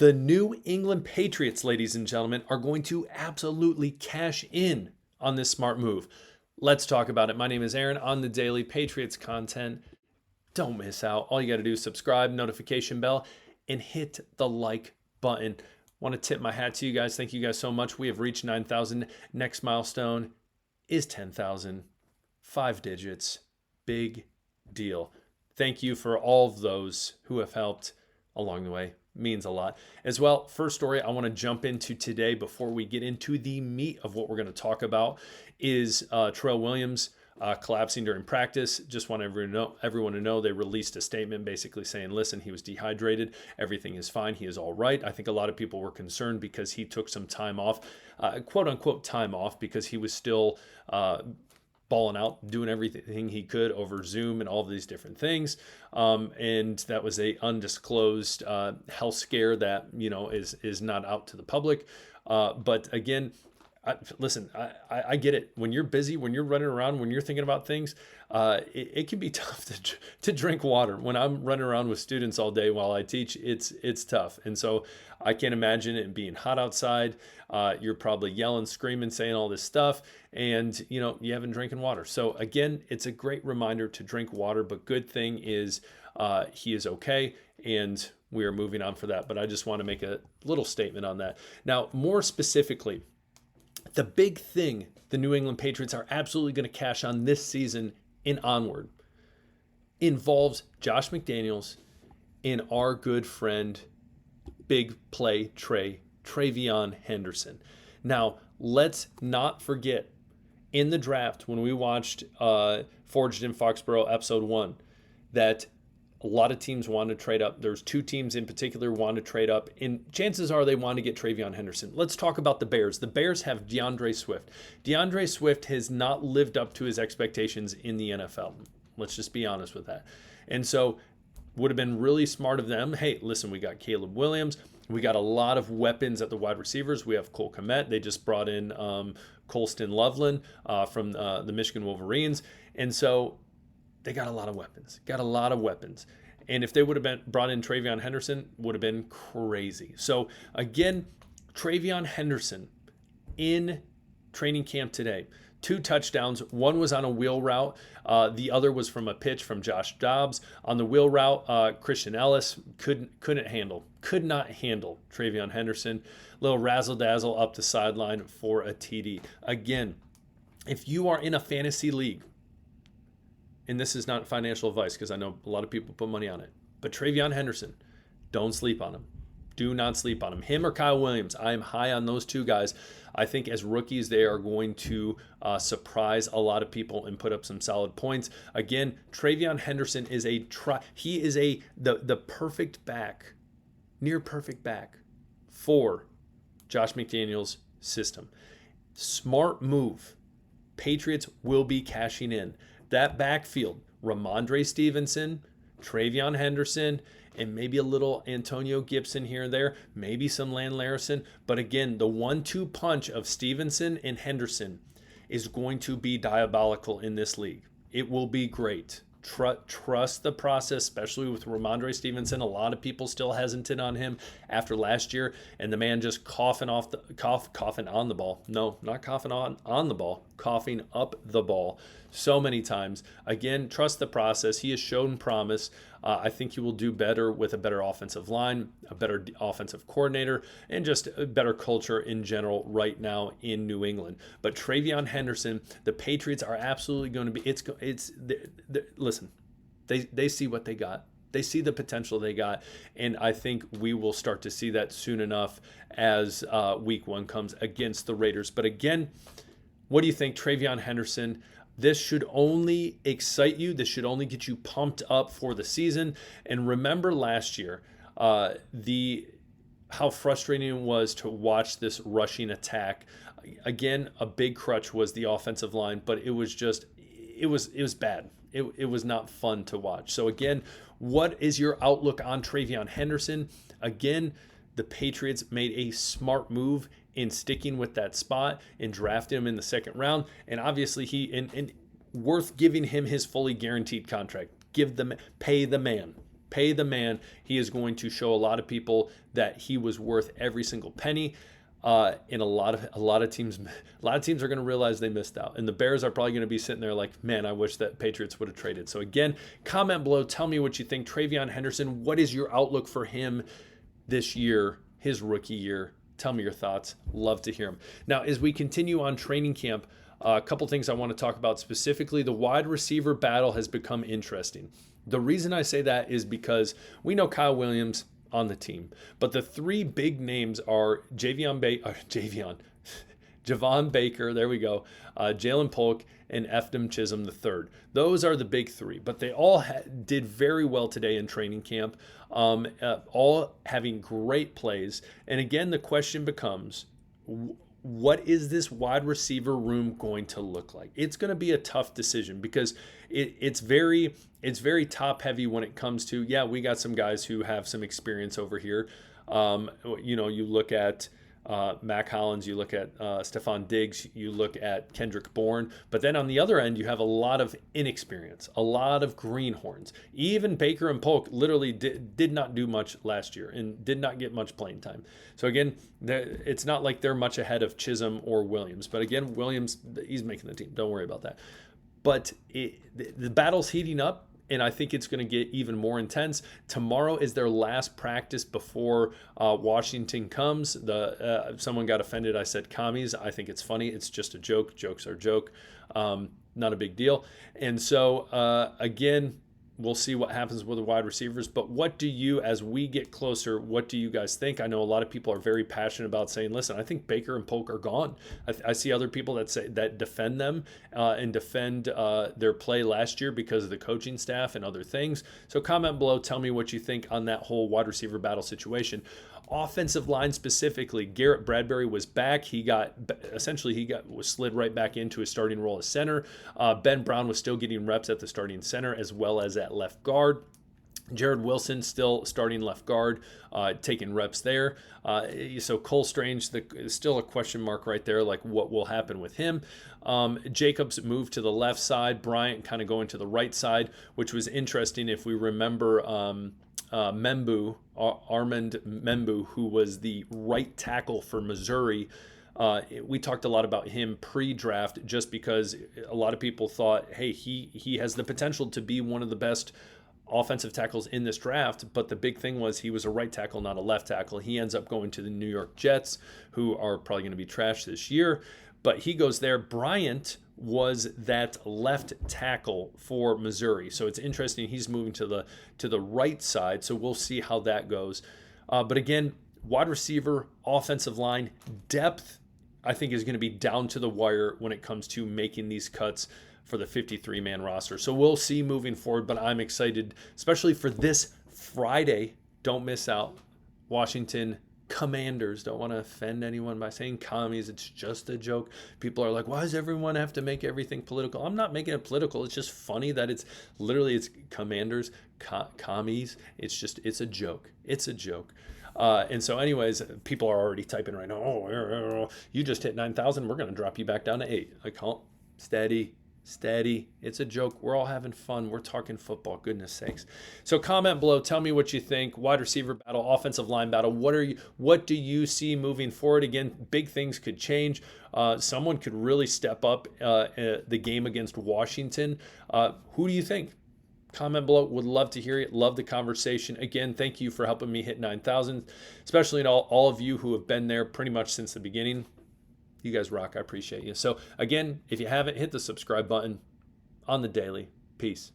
The New England Patriots, ladies and gentlemen, are going to absolutely cash in on this smart move. Let's talk about it. My name is Aaron on the daily Patriots content. Don't miss out. All you got to do is subscribe, notification bell, and hit the like button. Want to tip my hat to you guys. Thank you guys so much. We have reached 9,000. Next milestone is 10,000. 5 digits. Big deal. Thank you for all of those who have helped along the way. Means a lot. As well, first story I want to jump into today before we get into the meat of what we're going to talk about is Trell Williams collapsing during practice. Just want everyone to know they released a statement basically saying, listen, he was dehydrated. Everything is fine. He is all right. I think a lot of people were concerned because he took some time off, quote unquote time off, because he was still balling out, doing everything he could over Zoom and all of these different things. And that was a undisclosed health scare that, is not out to the public. But again, I get it. When you're busy, when you're running around, when you're thinking about things, it can be tough to drink water. When I'm running around with students all day while I teach, it's tough. And so I can't imagine it being hot outside. You're probably yelling, screaming, saying all this stuff, and you haven't drinking water. So again, it's a great reminder to drink water. But good thing is he is okay, and we are moving on for that. But I just want to make a little statement on that. Now, more specifically, the big thing the New England Patriots are absolutely going to cash on this season and onward involves Josh McDaniels and our good friend, big play Trayvon Henderson. Now, let's not forget, in the draft, when we watched Forged in Foxborough episode 1, that a lot of teams wanted to trade up. There's 2 teams in particular wanted to trade up, and chances are they want to get Trayvon Henderson. Let's talk about the Bears. The Bears have DeAndre Swift. DeAndre Swift has not lived up to his expectations in the NFL. Let's just be honest with that. And so would have been really smart of them. Hey, listen, we got Caleb Williams. We got a lot of weapons at the wide receivers. We have Cole Kmet. They just brought in Colston Loveland from the Michigan Wolverines. And so they got a lot of weapons. And if they would have brought in Trayvon Henderson, would have been crazy. So again, Trayvon Henderson in training camp today, 2 touchdowns. One was on a wheel route. The other was from a pitch from Josh Dobbs. On the wheel route, Christian Ellis could not handle Trayvon Henderson. Little razzle-dazzle up the sideline for a TD. Again, if you are in a fantasy league, and this is not financial advice because I know a lot of people put money on it, but Trayvon Henderson, don't sleep on him. Do not sleep on him. Him or Kyle Williams, I am high on those 2 guys. I think as rookies, they are going to surprise a lot of people and put up some solid points. Again, Trayvon Henderson is the perfect back, near perfect back for Josh McDaniels' system. Smart move. Patriots will be cashing in. That backfield, Ramondre Stevenson, Trayvon Henderson, and maybe a little Antonio Gibson here and there, maybe some Lan Larison. But again, the 1-2 punch of Stevenson and Henderson is going to be diabolical in this league. It will be great. Trust the process, especially with Ramondre Stevenson. A lot of people still hesitant on him after last year, and the man just coughing on the ball. No, not coughing on the ball, coughing up the ball so many times. Again, trust the process. He has shown promise. I think he will do better with a better offensive line, a better offensive coordinator, and just a better culture in general right now in New England. But Trayvon Henderson, the Patriots are absolutely going to be. Listen, they see what they got. They see the potential they got, and I think we will start to see that soon enough as week 1 comes against the Raiders. But again, what do you think, Trayvon Henderson? This should only excite you. This should only get you pumped up for the season. And remember last year, how frustrating it was to watch this rushing attack. Again, a big crutch was the offensive line, but it was bad. It was not fun to watch. So again, what is your outlook on Trayvon Henderson? Again, the Patriots made a smart move in sticking with that spot and drafting him in the 2nd round. And obviously and worth giving him his fully guaranteed contract. Pay the man. Pay the man. He is going to show a lot of people that he was worth every single penny. And a lot of teams are going to realize they missed out, and the Bears are probably going to be sitting there like, man, I wish that Patriots would have traded. So again, comment below, tell me what you think. Trayvon Henderson, what is your outlook for him this year, his rookie year? Tell me your thoughts. Love to hear them. Now, as we continue on training camp, a couple things I want to talk about specifically. The wide receiver battle has become interesting. The reason I say that is because we know Kyle Williams on the team, but the three big names are Javon Baker, there we go, Jalen Polk, and Efdom Chisholm III. Those are the big three, but they all did very well today in training camp, all having great plays. And again, the question becomes, what is this wide receiver room going to look like? It's going to be a tough decision because it's very top heavy when it comes to, yeah, we got some guys who have some experience over here. You look at Mac Hollins, you look at Stephon Diggs, you look at Kendrick Bourne, but then on the other end, you have a lot of inexperience, a lot of greenhorns. Even Baker and Polk literally did not do much last year and did not get much playing time. So again, it's not like they're much ahead of Chisholm or Williams. But again, Williams, he's making the team. Don't worry about that. But the battle's heating up, and I think it's going to get even more intense. Tomorrow is their last practice before Washington comes. Someone got offended. I said commies. I think it's funny. It's just a joke. Jokes are a joke. Not a big deal. And so, again, we'll see what happens with the wide receivers. But what do you, as we get closer, what do you guys think? I know a lot of people are very passionate about saying, listen, I think Baker and Polk are gone. I see other people that defend them and defend their play last year because of the coaching staff and other things. So comment below. Tell me what you think on that whole wide receiver battle situation. Offensive line specifically, Garrett Bradbury was back. He was slid right back into his starting role as center. Ben Brown was still getting reps at the starting center as well as at left guard. Jared Wilson still starting left guard, taking reps there. So Cole Strange, still a question mark right there, like what will happen with him. Jacobs moved to the left side, Bryant kind of going to the right side, which was interesting if we remember Armand Membu, who was the right tackle for Missouri. We talked a lot about him pre-draft just because a lot of people thought, hey, he has the potential to be one of the best offensive tackles in this draft, but the big thing was he was a right tackle, not a left tackle. He ends up going to the New York Jets, who are probably going to be trash this year, but he goes there. Bryant was that left tackle for Missouri, so it's interesting he's moving to the right side, so we'll see how that goes. But again, wide receiver, offensive line, depth, I think is going to be down to the wire when it comes to making these cuts for the 53-man roster. So we'll see moving forward, but I'm excited, especially for this Friday. Don't miss out. Washington Commanders. Don't want to offend anyone by saying commies. It's just a joke. People are like, why does everyone have to make everything political? I'm not making it political. It's just funny that it's Commanders, commies. It's a joke. It's a joke. And so anyways, people are already typing right now, oh, you just hit 9,000. We're going to drop you back down to 8. Like, oh, steady. It's a joke. We're all having fun. We're talking football, goodness sakes. So comment below. Tell me what you think. Wide receiver battle, offensive line battle. What do you see moving forward? Again, big things could change. Someone could really step up the game against Washington. Who do you think? Comment below. Would love to hear it. Love the conversation. Again, thank you for helping me hit 9,000, especially all of you who have been there pretty much since the beginning. You guys rock. I appreciate you. So again, if you haven't, hit the subscribe button on the daily. Peace.